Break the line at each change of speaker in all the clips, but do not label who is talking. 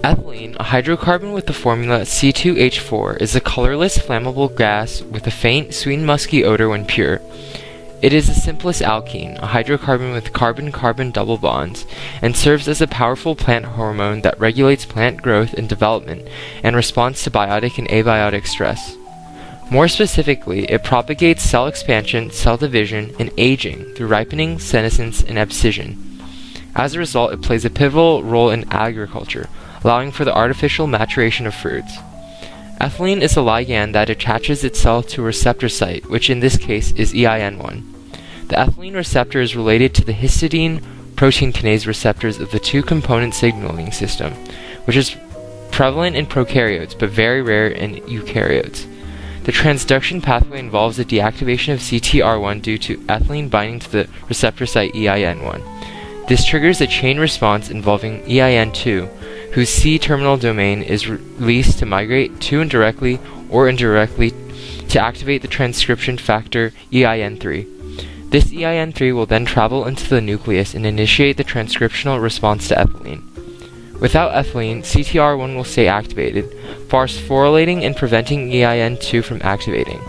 Ethylene, a hydrocarbon with the formula C2H4, is a colorless, flammable gas with a faint, sweet and musky odor when pure. It is the simplest alkene, a hydrocarbon with carbon-carbon double bonds, and serves as a powerful plant hormone that regulates plant growth and development and responds to biotic and abiotic stress. More specifically, it propagates cell expansion, cell division, and aging through ripening, senescence, and abscission. As a result, it plays a pivotal role in agriculture, allowing for the artificial maturation of fruits. Ethylene is a ligand that attaches itself to a receptor site, which in this case is EIN1. The ethylene receptor is related to the histidine protein kinase receptors of the two-component signaling system, which is prevalent in prokaryotes but very rare in eukaryotes. The transduction pathway involves the deactivation of CTR1 due to ethylene binding to the receptor site EIN1. This triggers a chain response involving EIN2, whose C-terminal domain is released to migrate to and directly or indirectly to activate the transcription factor EIN3. This EIN3 will then travel into the nucleus and initiate the transcriptional response to ethylene. Without ethylene, CTR1 will stay activated, phosphorylating and preventing EIN2 from activating.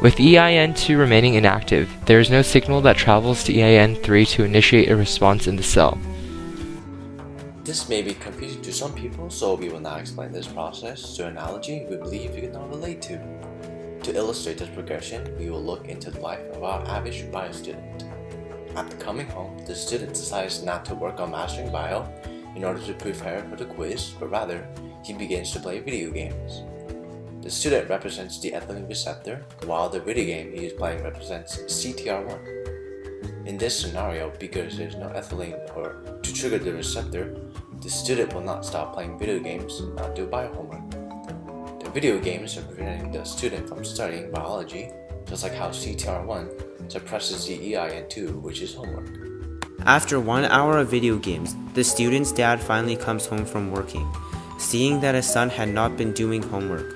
With EIN2 remaining inactive, there is no signal that travels to EIN3 to initiate a response in the cell.
This may be confusing to some people, so we will now explain this process through an analogy we believe you can all relate to. To illustrate this progression, we will look into the life of our average bio student. After coming home, the student decides not to work on mastering bio in order to prepare for the quiz, but rather, he begins to play video games. The student represents the ethylene receptor, while the video game he is playing represents CTR1. In this scenario, because there is no ethylene to trigger the receptor, the student will not stop playing video games and not do bio homework. The video games are preventing the student from studying biology, just like how CTR1 suppresses the EIN2, which is homework.
After 1 hour of video games, the student's dad finally comes home from working. Seeing that his son had not been doing homework,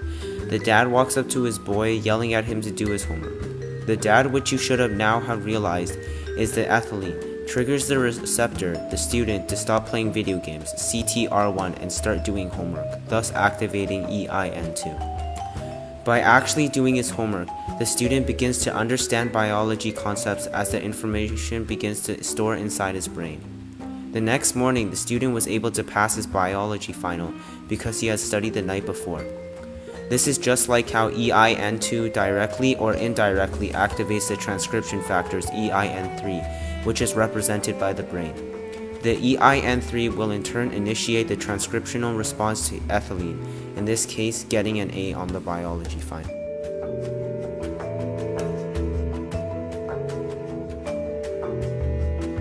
the dad walks up to his boy, yelling at him to do his homework. The dad, which you should have now have realized, is the ethylene, triggers the receptor, the student, to stop playing video games, CTR1, and start doing homework, thus activating EIN2. By actually doing his homework, the student begins to understand biology concepts as the information begins to store inside his brain. The next morning, the student was able to pass his biology final because he had studied the night before. This is just like how EIN2 directly or indirectly activates the transcription factors EIN3, which is represented by the brain. The EIN3 will in turn initiate the transcriptional response to ethylene, in this case getting an A on the biology final.